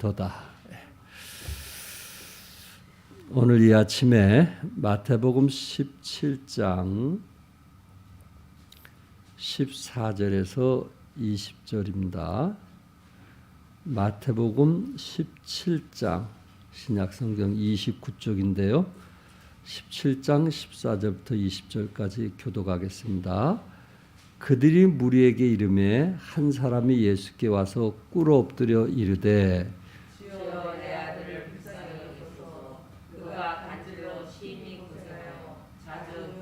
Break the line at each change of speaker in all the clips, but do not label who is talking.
더다. 오늘 이 아침에 마태복음 17장 14절에서 20절입니다. 마태복음 17장 신약성경 29쪽인데요. 17장 14절부터 20절까지 교독하겠습니다. 그들이 무리에게 이르매 한 사람이 예수께 와서 꿇어 엎드려 이르되
주여 내 아들을 불쌍히 여기소서. 그가 간질로 심히 고생하여 자주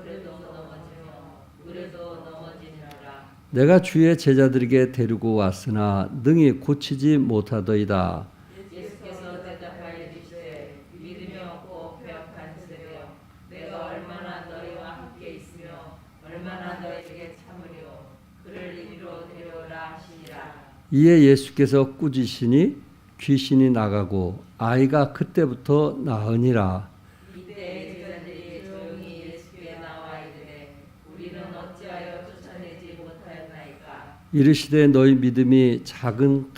물에도 넘어지느니라.
내가 주의 제자들에게 데리고 왔으나 능히 고치지 못하더이다.
예수께서 대답하여 이르시되 믿음이 없고 배역한 세대여, 내가 얼마나 너희와 함께 있으며 얼마나 너희에게 참으리오. 그를 이리로 데려오라 하시니라.
이에 예수께서 꾸짖으시니 귀신이 나가고 아이가 그때부터 나으니라.
이때 제자들이 조용히 예수께 나와 이르되 우리는 어찌하여 쫓아내지 못하였나이까.
이르시되 너희 믿음이 작은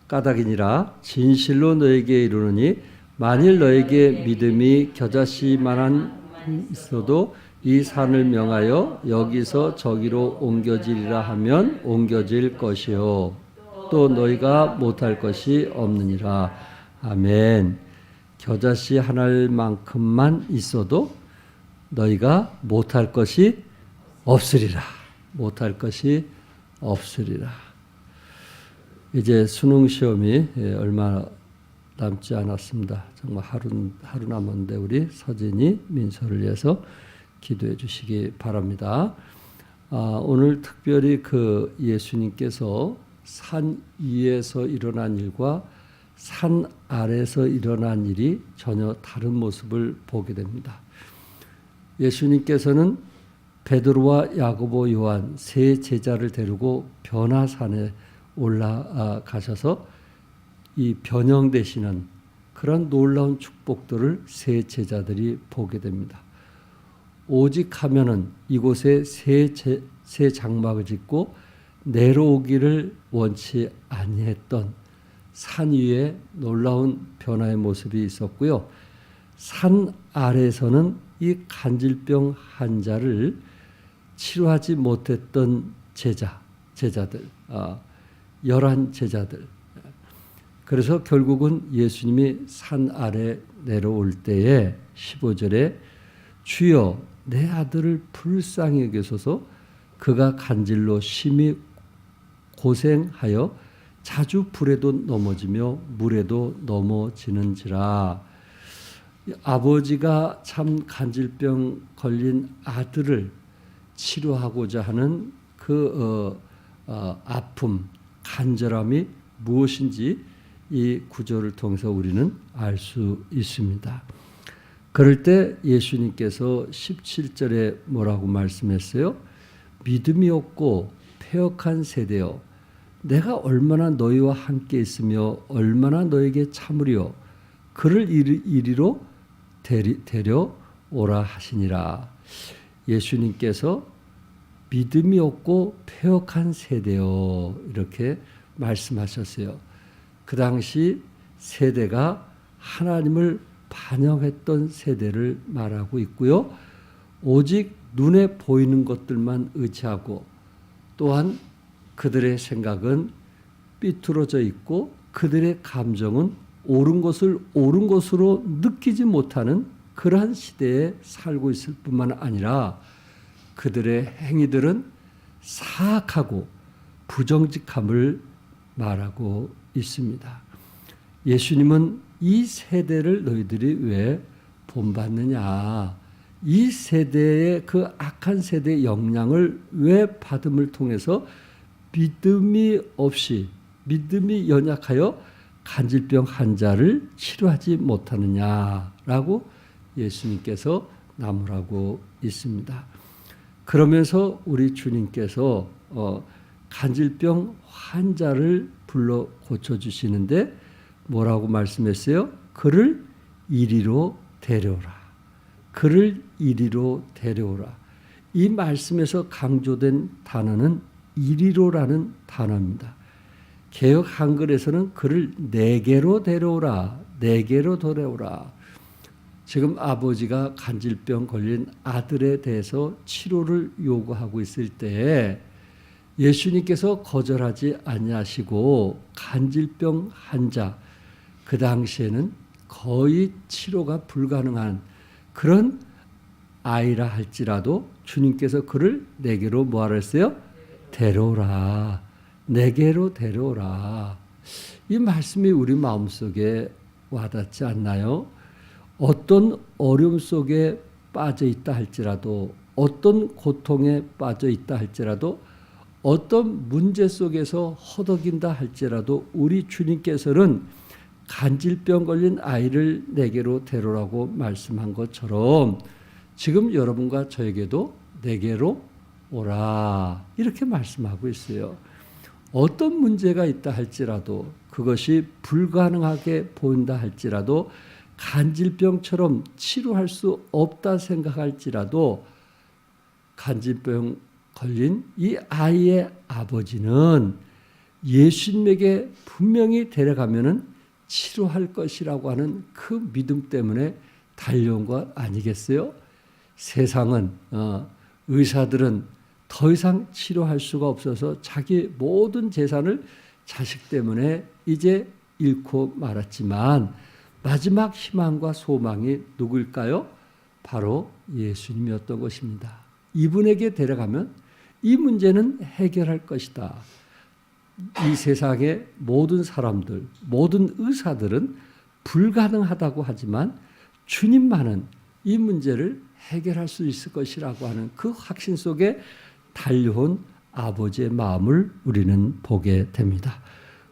까닭이니라. 진실로 너에게 이르노니 만일 너에게 믿음이 겨자씨만한 있어도 이 산을 명하여 여기서 저기로 옮겨지리라 하면 옮겨질 것이요 또 너희가 못할 것이 없느니라. 아멘. 겨자씨 하나만큼만 있어도 너희가 못할 것이 없으리라. 못할 것이 없으리라. 이제 수능 시험이 얼마 남지 않았습니다. 정말 하루 남았는데 우리 서진이 민서를 위해서 기도해 주시기 바랍니다. 오늘 특별히 그 예수님께서 산 위에서 일어난 일과 산 아래에서 일어난 일이 전혀 다른 모습을 보게 됩니다. 예수님께서는 베드로와 야고보, 요한 세 제자를 데리고 변화산에 올라가셔서 이 변형되시는 그런 놀라운 축복들을 세 제자들이 보게 됩니다. 오직 하면은 이곳에 새 장막을 짓고 내려오기를 원치 아니했던 산 위에 놀라운 변화의 모습이 있었고요. 산 아래에서는 이 간질병 환자를 치료하지 못했던 제자들, 11 제자들. 그래서 결국은 예수님이 산 아래 내려올 때에 15절에 주여 내 아들을 불쌍히 여기소서. 그가 간질로 심히 고생하여 자주 불에도 넘어지며 물에도 넘어지는지라. 아버지가 참 간질병 걸린 아들을 치료하고자 하는 그 아픔, 간절함이 무엇인지 이 구절을 통해서 우리는 알 수 있습니다. 그럴 때 예수님께서 17절에 뭐라고 말씀했어요? 믿음이 없고 패역한 세대여, 내가 얼마나 너희와 함께 있으며 얼마나 너에게 참으리요. 그를 이리로 데려오라 하시니라. 예수님께서 믿음이 없고 패역한 세대여 이렇게 말씀하셨어요. 그 당시 세대가 하나님을 반영했던 세대를 말하고 있고요. 오직 눈에 보이는 것들만 의지하고 또한 그들의 생각은 삐뚤어져 있고 그들의 감정은 옳은 것을 옳은 것으로 느끼지 못하는 그러한 시대에 살고 있을 뿐만 아니라 그들의 행위들은 사악하고 부정직함을 말하고 있습니다. 예수님은 이 세대를 너희들이 왜 본받느냐, 이 세대의 그 악한 세대의 영향을 왜 받음을 통해서 믿음이 연약하여 간질병 환자를 치료하지 못하느냐라고 예수님께서 나무라고 있습니다. 그러면서 우리 주님께서 간질병 환자를 불러 고쳐주시는데 뭐라고 말씀했어요? 그를 이리로 데려오라. 그를 이리로 데려오라. 이 말씀에서 강조된 단어는 이리로라는 단어입니다. 개역 한글에서는 그를 내게로 데려오라. 내게로 데려오라. 지금 아버지가 간질병 걸린 아들에 대해서 치료를 요구하고 있을 때에 예수님께서 거절하지 아니하시고 간질병 환자, 그 당시에는 거의 치료가 불가능한 그런 아이라 할지라도 주님께서 그를 내게로 뭐하라 했어요? 데려오라. 내게로 데려오라. 이 말씀이 우리 마음속에 와닿지 않나요? 어떤 어려움 속에 빠져 있다 할지라도, 어떤 고통에 빠져 있다 할지라도, 어떤 문제 속에서 허덕인다 할지라도 우리 주님께서는 간질병 걸린 아이를 내게로 데려오라고 말씀한 것처럼 지금 여러분과 저에게도 내게로 오라 이렇게 말씀하고 있어요. 어떤 문제가 있다 할지라도, 그것이 불가능하게 보인다 할지라도, 간질병처럼 치료할 수 없다 생각할지라도 간질병 걸린 이 아이의 아버지는 예수님에게 분명히 데려가면은 치료할 것이라고 하는 그 믿음 때문에 달려온 것 아니겠어요? 세상은 의사들은 더 이상 치료할 수가 없어서 자기 모든 재산을 자식 때문에 이제 잃고 말았지만 마지막 희망과 소망이 누구일까요? 바로 예수님이었던 것입니다. 이분에게 데려가면 이 문제는 해결할 것이다. 이 세상의 모든 사람들, 모든 의사들은 불가능하다고 하지만 주님만은 이 문제를 해결할 수 있을 것이라고 하는 그 확신 속에 달려온 아버지의 마음을 우리는 보게 됩니다.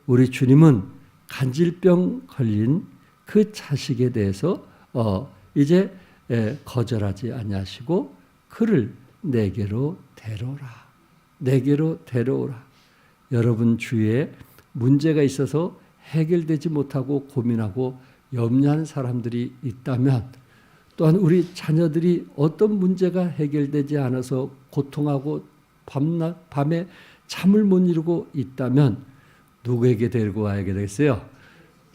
우리 주님은 간질병 걸린 그 자식에 대해서 이제 거절하지 아니하시고 그를 내게로 데려오라. 내게로 데려오라. 여러분 주위에 문제가 있어서 해결되지 못하고 고민하고 염려하는 사람들이 있다면, 또한 우리 자녀들이 어떤 문제가 해결되지 않아서 고통하고 밤에 잠을 못 이루고 있다면 누구에게 데리고 와야 되겠어요?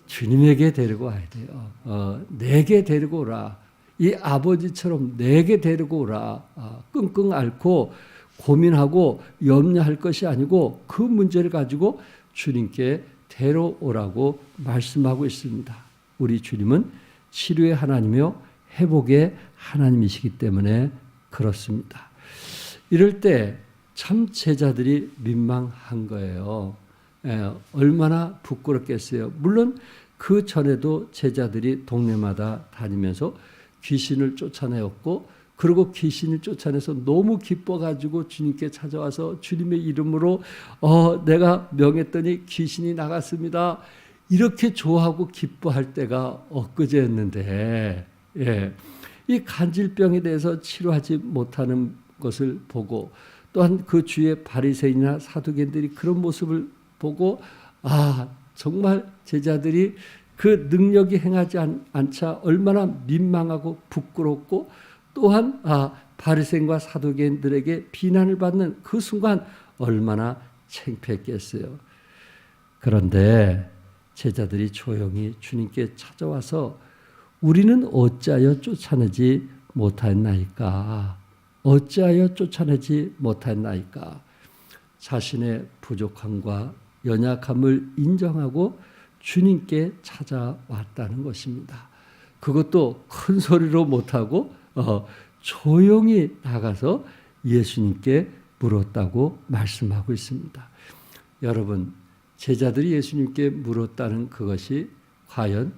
주님에게 데리고 와야 돼요. 내게 데리고 오라. 이 아버지처럼 내게 데리고 오라. 끙끙 앓고 고민하고 염려할 것이 아니고 그 문제를 가지고 주님께 데려오라고 말씀하고 있습니다. 우리 주님은 치료의 하나님이요 회복의 하나님이시기 때문에 그렇습니다. 이럴 때 참 제자들이 민망한 거예요. 얼마나 부끄럽겠어요. 물론 그 전에도 제자들이 동네마다 다니면서 귀신을 쫓아내었고, 그리고 귀신을 쫓아내서 너무 기뻐가지고 주님께 찾아와서 주님의 이름으로 내가 명했더니 귀신이 나갔습니다. 이렇게 좋아하고 기뻐할 때가 엊그제였는데, 이 간질병에 대해서 치료하지 못하는 것을 보고, 또한 그 주위의 바리새인이나 사두개인들이 그런 모습을 보고 정말 제자들이 그 능력이 행하지 않자 얼마나 민망하고 부끄럽고, 또한 바리새인과 사두개인들에게 비난을 받는 그 순간 얼마나 창피했겠어요. 그런데 제자들이 조용히 주님께 찾아와서 우리는 어찌하여 쫓아내지 못하였나이까? 어찌하여 쫓아내지 못하였나이까? 자신의 부족함과 연약함을 인정하고 주님께 찾아왔다는 것입니다. 그것도 큰 소리로 못하고 조용히 나가서 예수님께 물었다고 말씀하고 있습니다. 여러분, 제자들이 예수님께 물었다는 그것이 과연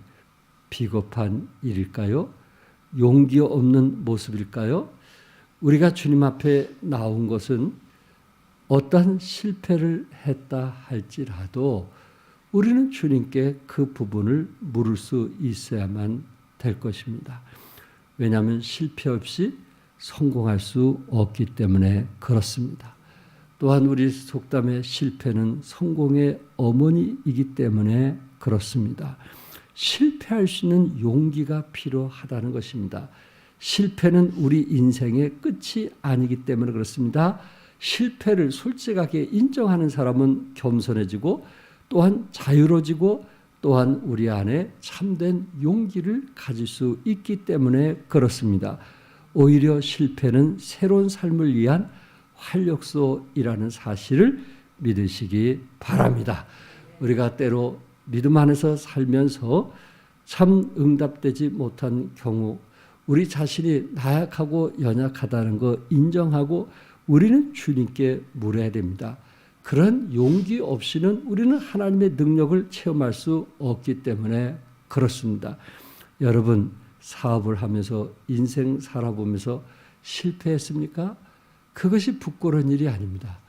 비겁한 일일까요? 용기 없는 모습일까요? 우리가 주님 앞에 나온 것은 어떠한 실패를 했다 할지라도 우리는 주님께 그 부분을 물을 수 있어야만 될 것입니다. 왜냐하면 실패 없이 성공할 수 없기 때문에 그렇습니다. 또한 우리 속담에 실패는 성공의 어머니이기 때문에 그렇습니다. 실패할 수 있는 용기가 필요하다는 것입니다. 실패는 우리 인생의 끝이 아니기 때문에 그렇습니다. 실패를 솔직하게 인정하는 사람은 겸손해지고, 또한 자유로워지고 또한 우리 안에 참된 용기를 가질 수 있기 때문에 그렇습니다. 오히려 실패는 새로운 삶을 위한 활력소이라는 사실을 믿으시기 바랍니다. 우리가 때로 믿음 안에서 살면서 참 응답되지 못한 경우 우리 자신이 나약하고 연약하다는 거 인정하고 우리는 주님께 물어야 됩니다. 그런 용기 없이는 우리는 하나님의 능력을 체험할 수 없기 때문에 그렇습니다. 여러분 사업을 하면서 인생 살아보면서 실패했습니까? 그것이 부끄러운 일이 아닙니다.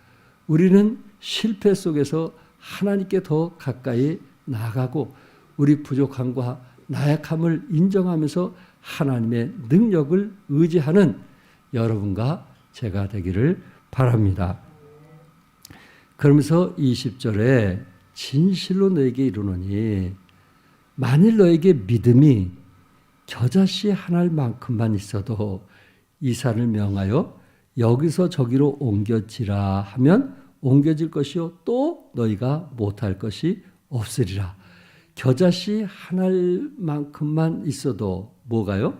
우리는 실패 속에서 하나님께 더 가까이 나아가고 우리 부족함과 나약함을 인정하면서 하나님의 능력을 의지하는 여러분과 제가 되기를 바랍니다. 그러면서 20절에 진실로 너에게 이르노니 만일 너에게 믿음이 겨자씨 하나만큼만 있어도 이 산을 명하여 여기서 저기로 옮겨지라 하면 옮겨질 것이요 또 너희가 못할 것이 없으리라. 겨자씨 하나만큼만 있어도 뭐가요?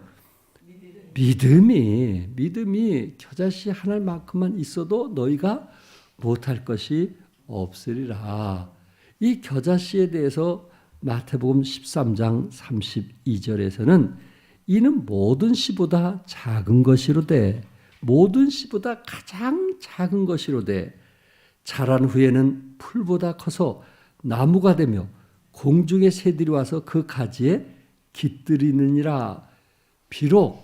믿음이 겨자씨 하나만큼만 있어도 너희가 못할 것이 없으리라. 이 겨자씨에 대해서 마태복음 13장 32절에서는 이는 모든 씨보다 작은 것이로되 모든 씨보다 가장 작은 것이로되 자란 후에는 풀보다 커서 나무가 되며 공중의 새들이 와서 그 가지에 깃들이느니라. 비록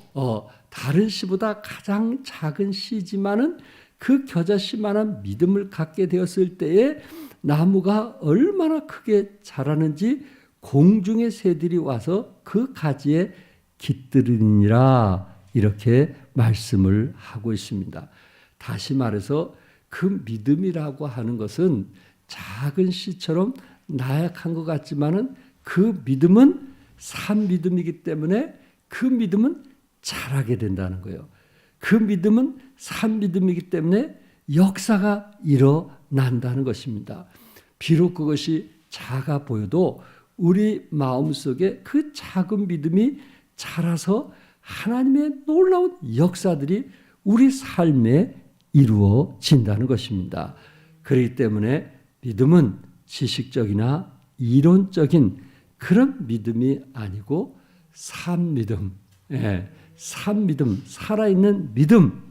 다른 씨보다 가장 작은 씨지만은 그 겨자씨만한 믿음을 갖게 되었을 때에 나무가 얼마나 크게 자라는지 공중의 새들이 와서 그 가지에 깃들이니라 이렇게 말씀을 하고 있습니다. 다시 말해서 그 믿음이라고 하는 것은 작은 씨처럼 나약한 것 같지만은 그 믿음은 산 믿음이기 때문에 그 믿음은 자라게 된다는 거예요. 그 믿음은 산 믿음이기 때문에 역사가 일어난다는 것입니다. 비록 그것이 작아 보여도 우리 마음속에 그 작은 믿음이 자라서 하나님의 놀라운 역사들이 우리 삶에 이루어진다는 것입니다. 그렇기 때문에 믿음은 지식적이나 이론적인 그런 믿음이 아니고 산 믿음, 산 믿음, 살아있는 믿음,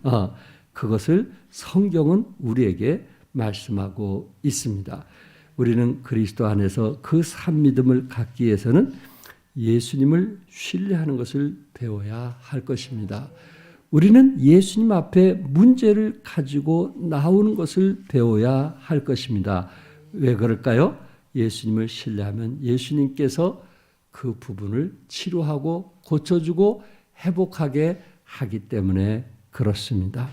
그것을 성경은 우리에게 말씀하고 있습니다. 우리는 그리스도 안에서 그 산 믿음을 갖기 위해서는 예수님을 신뢰하는 것을 배워야 할 것입니다. 우리는 예수님 앞에 문제를 가지고 나오는 것을 배워야 할 것입니다. 왜 그럴까요? 예수님을 신뢰하면 예수님께서 그 부분을 치료하고 고쳐주고 회복하게 하기 때문에 그렇습니다.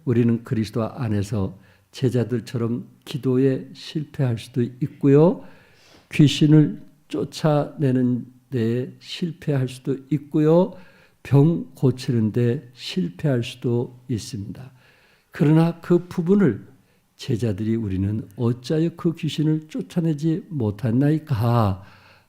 우리는 그리스도 안에서 제자들처럼 기도에 실패할 수도 있고요. 귀신을 쫓아내는 데 실패할 수도 있고요. 병 고치는 데 실패할 수도 있습니다. 그러나 그 부분을 제자들이 우리는 어찌하여 그 귀신을 쫓아내지 못했나이까?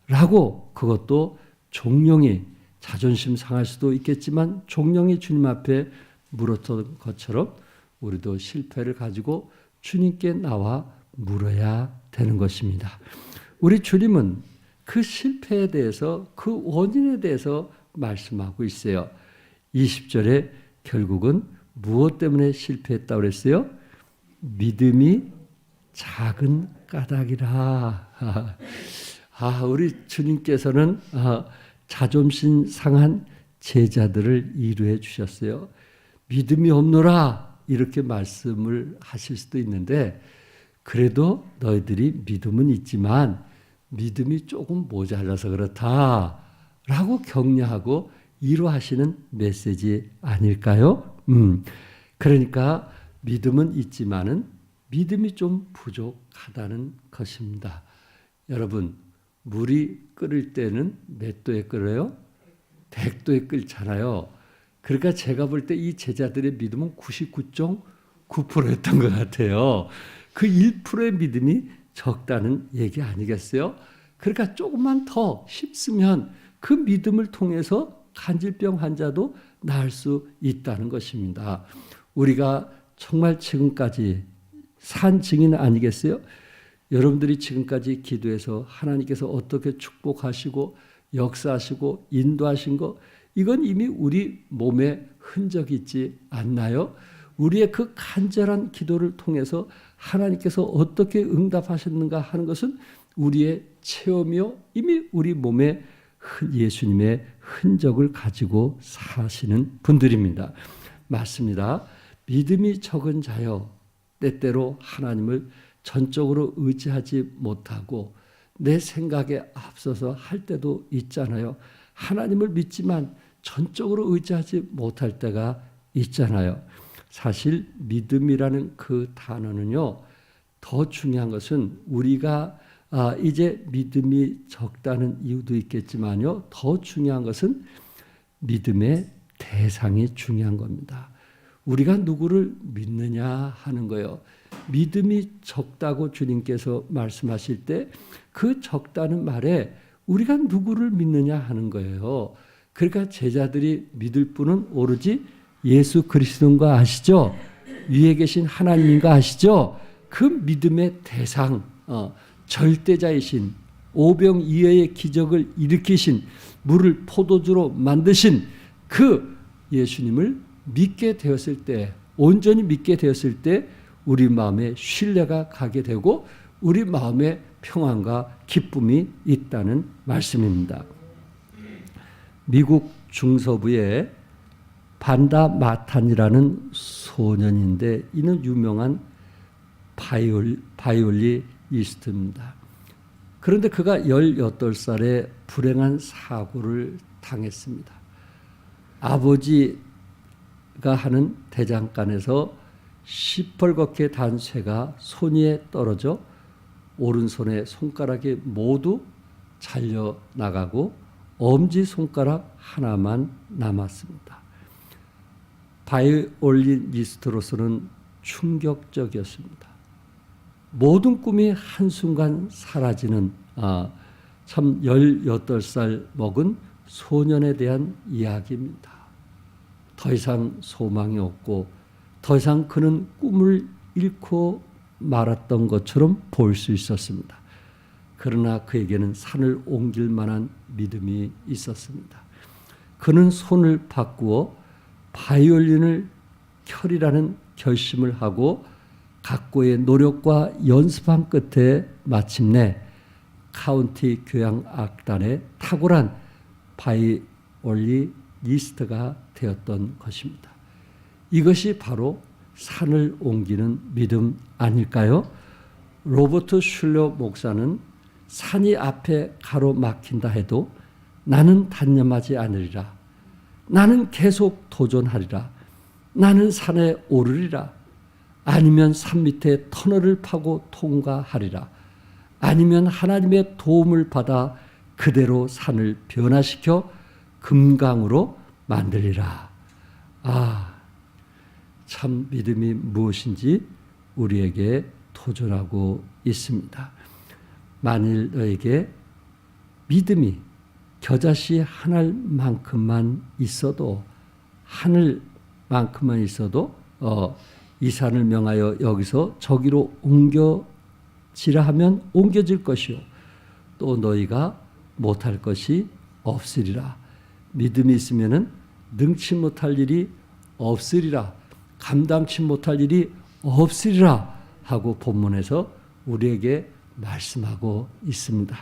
라고 그것도 종용이 자존심 상할 수도 있겠지만 종용이 주님 앞에 물었던 것처럼 우리도 실패를 가지고 주님께 나와 물어야 되는 것입니다. 우리 주님은 그 실패에 대해서 그 원인에 대해서 말씀하고 있어요. 20절에 결국은 무엇 때문에 실패했다고 그랬어요? 믿음이 작은 까닭이라. 우리 주님께서는 자존심 상한 제자들을 이루해 주셨어요. 믿음이 없노라 이렇게 말씀을 하실 수도 있는데 그래도 너희들이 믿음은 있지만 믿음이 조금 모자라서 그렇다라고 격려하고 위로하시는 메시지 아닐까요? 그러니까 믿음은 있지만은 믿음이 좀 부족하다는 것입니다. 여러분, 물이 끓을 때는 몇 도에 끓어요? 100도에 끓잖아요. 그러니까 제가 볼 때 이 제자들의 믿음은 99.9%였던 것 같아요. 그 1%의 믿음이 적다는 얘기 아니겠어요? 그러니까 조금만 더 힘쓰면 그 믿음을 통해서 간질병 환자도 나을 수 있다는 것입니다. 우리가 정말 지금까지 산 증인 아니겠어요? 여러분들이 지금까지 기도해서 하나님께서 어떻게 축복하시고 역사하시고 인도하신 거, 이건 이미 우리 몸에 흔적이 있지 않나요? 우리의 그 간절한 기도를 통해서 하나님께서 어떻게 응답하셨는가 하는 것은 우리의 체험이요, 이미 우리 몸에 예수님의 흔적을 가지고 사시는 분들입니다. 맞습니다. 믿음이 적은 자여, 때때로 하나님을 전적으로 의지하지 못하고 내 생각에 앞서서 할 때도 있잖아요. 하나님을 믿지만 전적으로 의지하지 못할 때가 있잖아요. 사실 믿음이라는 그 단어는요, 더 중요한 것은 우리가 이제 믿음이 적다는 이유도 있겠지만요, 더 중요한 것은 믿음의 대상이 중요한 겁니다. 우리가 누구를 믿느냐 하는 거예요. 믿음이 적다고 주님께서 말씀하실 때 그 적다는 말에 우리가 누구를 믿느냐 하는 거예요. 그러니까 제자들이 믿을 분은 오로지 예수 그리스도인 거 아시죠? 위에 계신 하나님인 거 아시죠? 그 믿음의 대상, 절대자이신, 오병이어의 기적을 일으키신, 물을 포도주로 만드신 그 예수님을 믿게 되었을 때, 온전히 믿게 되었을 때 우리 마음에 신뢰가 가게 되고 우리 마음에 평안과 기쁨이 있다는 말씀입니다. 미국 중서부에 반다 마탄이라는 소년인데 이는 유명한 바이올리니스트입니다. 그런데 그가 18살에 불행한 사고를 당했습니다. 아버지가 하는 대장간에서 시뻘겋게 단 쇠가 손 위에 떨어져 오른손의 손가락이 모두 잘려나가고 엄지손가락 하나만 남았습니다. 바이올리니스트로서는 충격적이었습니다. 모든 꿈이 한순간 사라지는 참 18살 먹은 소년에 대한 이야기입니다. 더 이상 소망이 없고 더 이상 그는 꿈을 잃고 말았던 것처럼 볼 수 있었습니다. 그러나 그에게는 산을 옮길 만한 믿음이 있었습니다. 그는 손을 바꾸어 바이올린을 켜리라는 결심을 하고 각고의 노력과 연습한 끝에 마침내 카운티 교향 악단의 탁월한 바이올리니스트가 되었던 것입니다. 이것이 바로 산을 옮기는 믿음 아닐까요? 로버트 슐러 목사는 산이 앞에 가로막힌다 해도 나는 단념하지 않으리라. 나는 계속 도전하리라. 나는 산에 오르리라. 아니면 산 밑에 터널을 파고 통과하리라. 아니면 하나님의 도움을 받아 그대로 산을 변화시켜 금강으로 만들리라. 참 믿음이 무엇인지 우리에게 도전하고 있습니다. 만일 너에게 믿음이 겨자씨 하늘만큼만 있어도 이 산을 명하여 여기서 저기로 옮겨지라 하면 옮겨질 것이요 또 너희가 못할 것이 없으리라. 믿음이 있으면은 능치 못할 일이 없으리라. 감당치 못할 일이 없으리라 하고 본문에서 우리에게 말씀하고 있습니다.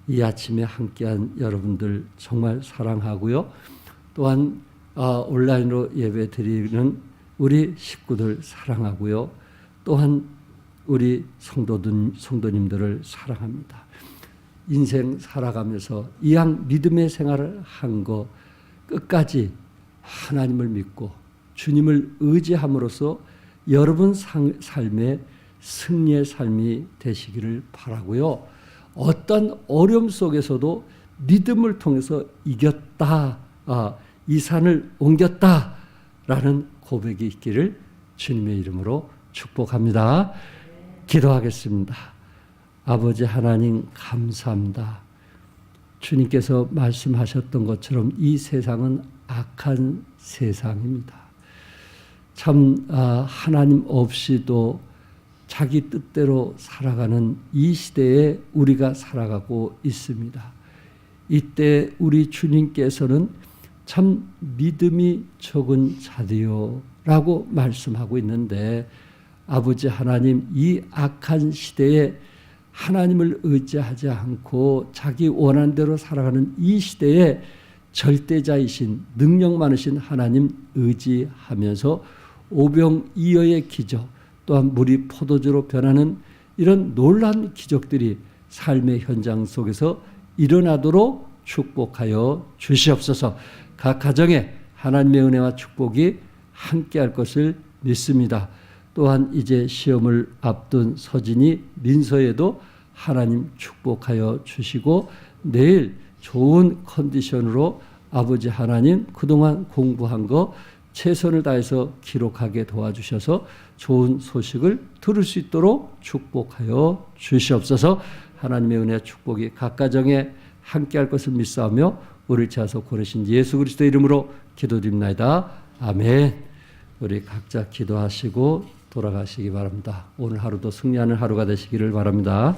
이 아침에 함께한 여러분들 정말 사랑하고요. 또한 온라인으로 예배 드리는 우리 식구들 사랑하고요. 또한 우리 성도님들을 사랑합니다. 인생 살아가면서 이왕 믿음의 생활을 한 거 끝까지 하나님을 믿고 주님을 의지함으로써 여러분 삶의 승리의 삶이 되시기를 바라고요. 어떤 어려움 속에서도 믿음을 통해서 이겼다, 이 산을 옮겼다라는 고백이 있기를 주님의 이름으로 축복합니다. 기도하겠습니다. 아버지 하나님 감사합니다. 주님께서 말씀하셨던 것처럼 이 세상은 악한 세상입니다. 참 하나님 없이도 자기 뜻대로 살아가는 이 시대에 우리가 살아가고 있습니다. 이때 우리 주님께서는 참 믿음이 적은 자들이요 라고 말씀하고 있는데, 아버지 하나님, 이 악한 시대에 하나님을 의지하지 않고 자기 원하는 대로 살아가는 이 시대에 절대자이신 능력 많으신 하나님 의지하면서 오병이어의 기적, 또한 물이 포도주로 변하는 이런 놀라운 기적들이 삶의 현장 속에서 일어나도록 축복하여 주시옵소서. 각 가정에 하나님의 은혜와 축복이 함께할 것을 믿습니다. 또한 이제 시험을 앞둔 서진이 민서에도 하나님 축복하여 주시고, 내일 좋은 컨디션으로 아버지 하나님 그동안 공부한 거 최선을 다해서 기록하게 도와주셔서 좋은 소식을 들을 수 있도록 축복하여 주시옵소서. 하나님의 은혜와 축복이 각 가정에 함께할 것을 믿사오며 우리를 지어서 고르신 예수 그리스도의 이름으로 기도드립니다. 아멘. 우리 각자 기도하시고 돌아가시기 바랍니다. 오늘 하루도 승리하는 하루가 되시기를 바랍니다.